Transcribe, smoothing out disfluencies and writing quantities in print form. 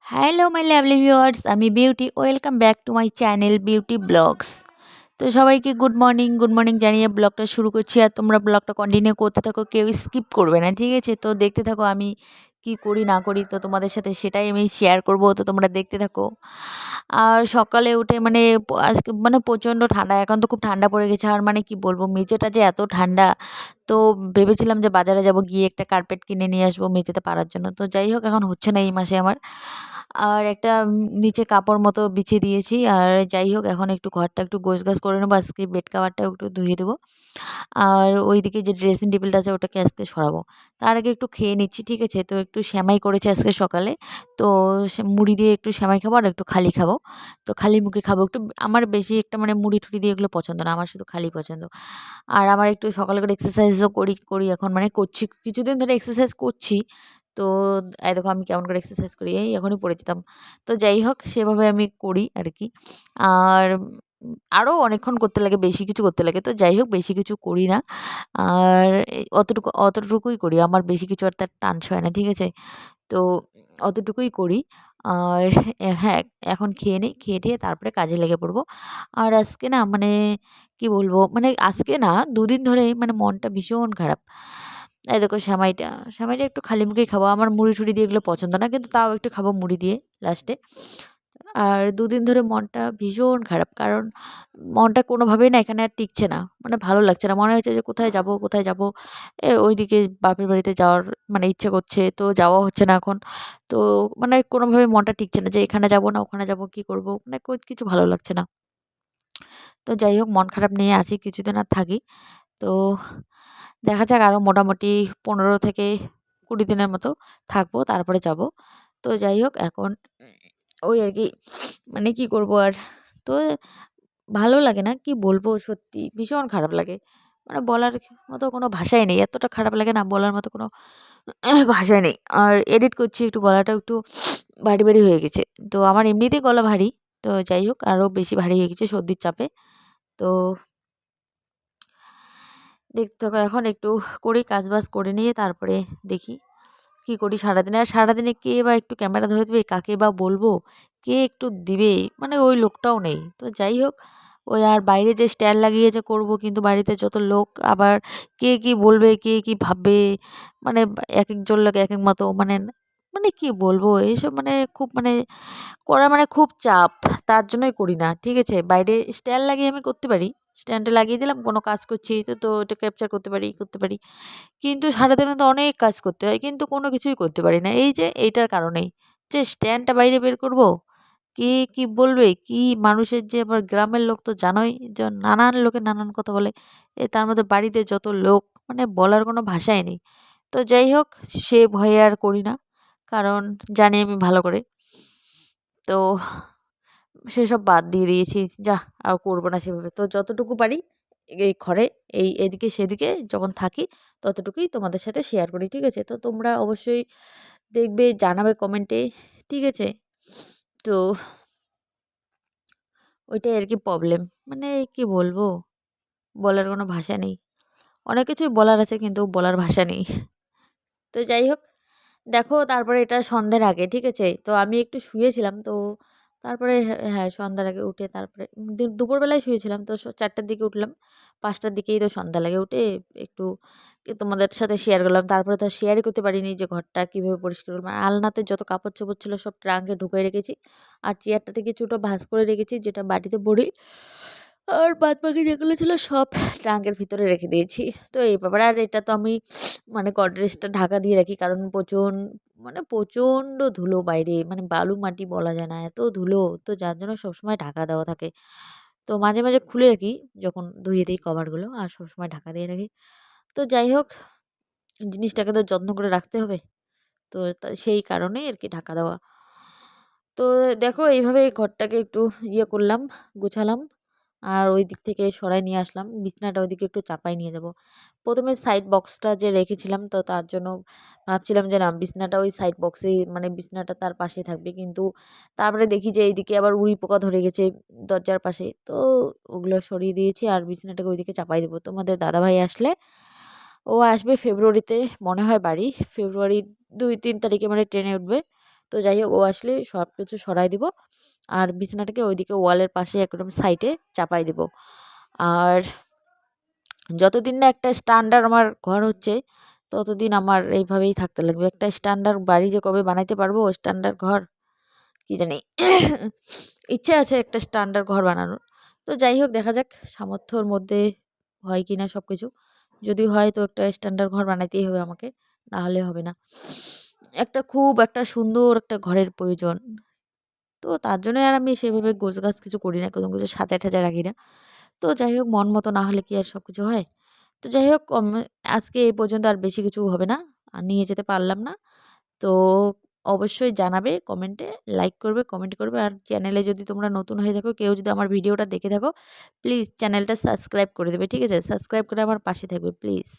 Hello my lovely viewers, আমি Beauty. Welcome back to my channel Beauty blogs. তো সবাইকে good morning জানিয়ে ব্লগটা শুরু করছি। আর তোমরা ব্লগটা কন্টিনিউ করতে থাকো, কেউ স্কিপ করবে না, ঠিক আছে? তো দেখতে থাকো আমি কি করি না করি, তো তোমাদের সাথে সেটাই আমি শেয়ার করব, তো তোমরা দেখতে থাকো। আর সকালে উঠে মানে আজকে মানে প্রচণ্ড ঠান্ডা, এখন তো খুব ঠান্ডা পড়ে গেছে। আর মানে কি বলবো, মেঝেটা যে এত ঠান্ডা, তো ভেবেছিলাম যে বাজারে যাব, গিয়ে একটা কার্পেট কিনে নিয়ে আসবো মেঝেতে পারার জন্য। তো যাই হোক, এখন হচ্ছে না এই মাসে আমার। আর একটা নিচে কাপড় মতো বিছিয়ে দিয়েছি। আর যাই হোক, এখন একটু ঘরটা একটু গোছগাছ করে নেবো, আজকে বেড কাভারটাও একটু ধুয়ে দেবো। আর ওইদিকে যে ড্রেসিং টেবিলটা আছে ওটাকে আজকে সরাবো। তার আগে একটু খেয়ে নিচ্ছি, ঠিক আছে? তো একটু সেমাই করেছি আজকে সকালে। তো মুড়ি দিয়ে একটু সেমাই খাবো আর একটু খালি খাবো। তো খালি মুখে খাবো একটু। আমার বেশি একটা মানে মুড়ি টুড়ি দিয়ে এগুলো পছন্দ না, আমার শুধু খালি পছন্দ। আর আমার একটু সকালে করে এক্সারসাইজও করি এখন, মানে করছি, কিছুদিন ধরে এক্সারসাইজ করছি। তো এই দেখো আমি কেমন করে এক্সারসাইজ করি, এই এখনই পড়ে যেতাম। তো যাই হোক, সেভাবে আমি করি আর কি। আর আরও অনেকক্ষণ করতে লাগে, বেশি কিছু করতে লাগে। তো যাই হোক, বেশি কিছু করি না। আর এই অতটুকুই করি, আমার বেশি কিছু আর তার টান সয় না, ঠিক আছে? তো অতটুকুই করি। আর হ্যাঁ, এখন খেয়ে নিই, খেয়ে টেয়ে তারপরে কাজে লেগে পড়বো। আর আজকে না মানে কি বলবো, মানে আজকে না ২ দিন ধরেই মানে মনটা ভীষণ খারাপ। এই দেখো সেমাইটা একটু খালি মুখেই খাবো। আমার মুড়ি-টুড়ি দিয়ে এগুলো পছন্দ না, কিন্তু তাও একটু খাবো মুড়ি দিয়ে লাস্টে। আর ২ দিন ধরে মনটা ভীষণ খারাপ। কারণ মনটা কোনোভাবেই না এখানে আর টিকছে না। মানে ভালো লাগছে না। মনে হচ্ছে যে কোথায় যাবো, কোথায় যাবো? ওইদিকে বাপের বাড়িতে যাওয়ার মানে ইচ্ছে করছে, তো যাওয়া হচ্ছে না এখন। তো মানে কোনোভাবে মনটা টিকছে না যে এখানে যাবো না ওখানে যাবো, কি করবো? মানে কিছু ভালো লাগছে না। তো যাই হোক, মন খারাপ নিয়ে আছি, কিছুদিন আর থাকি। তো দেখা যাক, আরও মোটামুটি ১৫ থেকে ২০ দিনের মতো থাকবো, তারপরে যাবো। তো যাই হোক, এখন ওই আর কি, মানে কি করব আর। তো ভালো লাগে না, কি বলবো, সত্যি ভীষণ খারাপ লাগে। মানে বলার মতো কোনো ভাষাই নেই। এতটা খারাপ লাগে না, বলার মতো কোনো ভাষাই নেই। আর এডিট করছি, একটু গলাটা একটু ভারী হয়ে গেছে। তো আমার এমনিতেই গলা ভারী। তো যাই হোক, আরও বেশি ভারী হয়ে গেছে সর্দির চাপে। তো দেখতে থাকো, এখন একটু করি, কাজবাজ করে নিয়ে তারপরে দেখি কি করি সারাদিনে। আর সারাদিনে কে বা একটু ক্যামেরা ধরে দেবে, কাকে বা বলবো, কে একটু দিবে, মানে ওই লোকটাও নেই। তো যাই হোক, ওই আর বাইরে যে স্ট্যান্ড লাগিয়ে যে করবো, কিন্তু বাড়িতে যত লোক, আবার কে কি বলবে, কে কি ভাববে, মানে এক একজন লোক এক এক মতো, মানে মানে কি বলবো এইসব, মানে খুব মানে করা মানে খুব চাপ। তার জন্যই করি না, ঠিক আছে? বাইরে স্ট্যান্ড লাগিয়ে আমি করতে পারি। স্ট্যান্ডে লাগিয়ে দিলাম, কোনো কাজ করছি তো ওটা ক্যাপচার করতে পারি, করতে পারি। কিন্তু সারাদিনে তো অনেক কাজ করতে হয়, কিন্তু কোনো কিছুই করতে পারি না। এই যে এইটার কারণেই, যে স্ট্যান্ডটা বাইরে বের করব, কে কি বলবে, কি মানুষের যে, আবার গ্রামের লোক তো জানোই, যে নানান লোকে নানান কথা বলে। তার মধ্যে বাড়িতে যত লোক, মানে বলার কোনো ভাষাই নেই। তো যাই হোক, সে ভয়ে আর করি না, কারণ জানি আমি ভালো করে। তো সেসব বাদ দিয়ে দিয়েছি। যাহ, আর করব না সেভাবে। তো যতটুকু পারি এই ঘরে, এদিকে সেদিকে যখন থাকি, ততটুকুই তোমাদের সাথে শেয়ার করি, ঠিক আছে? তো তোমরা অবশ্যই দেখবে, জানাবে কমেন্টে, ঠিক আছে? তো ওইটাই আর কি প্রবলেম। মানে কি বলবো? বলার কোনো ভাষা নেই। অনেক কিছুই বলার আছে, কিন্তু বলার ভাষা নেই। তো যাই হোক, দেখো তারপরে এটা সন্ধ্যের আগে, ঠিক আছে? তো আমি একটু শুয়েছিলাম। তো তারপরে হ্যাঁ, সন্ধ্যার আগে উঠে তারপরে দুপুরবেলায় শুয়েছিলাম। তো ৪টার দিকে উঠলাম। ৫টার দিকেই তো সন্ধ্যা লাগে। উঠে একটু তোমাদের সাথে শেয়ার করলাম। তারপরে তো শেয়ারই করতে পারিনি যে ঘরটা কীভাবে পরিষ্কার করলাম। আর আলনাতে যত কাপড়-চোপড় ছিল সব ট্রাঙ্কে ঢুকিয়ে রেখেছি। আর চেয়ারটাতে কিছুটা ভাঁজ করে রেখেছি, যেটা বাটিতে ভরি। আর বাদবাকি যেগুলো ছিল সব ট্রাঙ্কের ভিতরে রেখে দিয়েছি। তো এই ব্যাপারে। আর এটা তো আমি মানে গডরেজটা ঢাকা দিয়ে রাখি, কারণ মানে প্রচণ্ড ধুলো বাইরে, মানে বালু মাটি বলা যায় না, এত ধুলো। তো যার জন্য সবসময় ঢাকা দেওয়া থাকে। তো মাঝে মাঝে খুলে রাখি যখন ধুয়ে দিই কভারগুলো, আর সবসময় ঢাকা দিয়ে রাখি। তো যাই হোক, জিনিসটাকে তো যত্ন করে রাখতে হবে। তো সেই কারণেই আর কি ঢাকা দেওয়া। তো দেখো, এইভাবে ঘরটাকে একটু ইয়ে করলাম, গুছালাম। আর ওই দিক থেকে সরাই নিয়ে আসলাম। বিছানাটা ওইদিকে একটু চাপায় নিয়ে যাব। ১ম এ সাইড বক্সটা যে রেখেছিলাম, তো তার জন্য ভাবছিলাম যে না, বিছানাটা ওই সাইড বক্সেই, মানে বিছানাটা তার পাশেই থাকবে। কিন্তু তারপরে দেখি যে এইদিকে আবার উড়ি পোকা ধরে গেছে দরজার পাশে। তো ওগুলো সরিয়ে দিয়েছি, আর বিছানাটাকে ওইদিকে চাপাই দেবো। তোমাদের দাদাভাই আসলে, ও আসবে ফেব্রুয়ারিতে মনে হয় বাড়ি। ফেব্রুয়ারি ২-৩ তারিখে মানে ট্রেনে উঠবে। তো যাই হোক ও আসলে সব কিছু সরাই দিব, আর বিছানাটাকে ওইদিকে ওয়ালের পাশে একদম সাইডে চাপাই দিব। আর যতদিন না একটা স্ট্যান্ডার্ড আমার ঘর হচ্ছে, ততদিন আমার এইভাবেই থাকতে লাগবে। একটা স্ট্যান্ডার্ড বাড়ি যে কবে বানাইতে পারবো, স্ট্যান্ডার্ড ঘর কি জানি ইচ্ছে আছে একটা স্ট্যান্ডার্ড ঘর বানানোর। তো যাই হোক দেখা যাক সামর্থ্যর মধ্যে হয় কি না সব কিছু। যদি হয় তো একটা স্ট্যান্ডার্ড ঘর বানাইতেই হবে আমাকে, না হলে হবে না। খুব একটা সুন্দর একটা ঘরের প্রয়োজন। তো তার জন্য আর আমি সেভাবে গোছগাছ কিছু করি না, কোনো কিছু সাজায়-টাজায় রাখি না। তো যাই হোক মন মতো না হলে কি আর সবকিছু হয়? তো যাই হোক আজকে এই পর্যন্ত, আর বেশি কিছু হবে না। আর নিয়ে যেতে পারলাম না। তো অবশ্যই জানাবে কমেন্টে, লাইক করবে, কমেন্ট করবে। আর চ্যানেলে যদি তোমরা নতুন হয়ে থাকো, কেউ যদি আমার ভিডিওটা দেখে থাকো, প্লিজ চ্যানেলটা সাবস্ক্রাইব করে দেবে, ঠিক আছে? সাবস্ক্রাইব করে আমার পাশে থাকবে প্লিজ।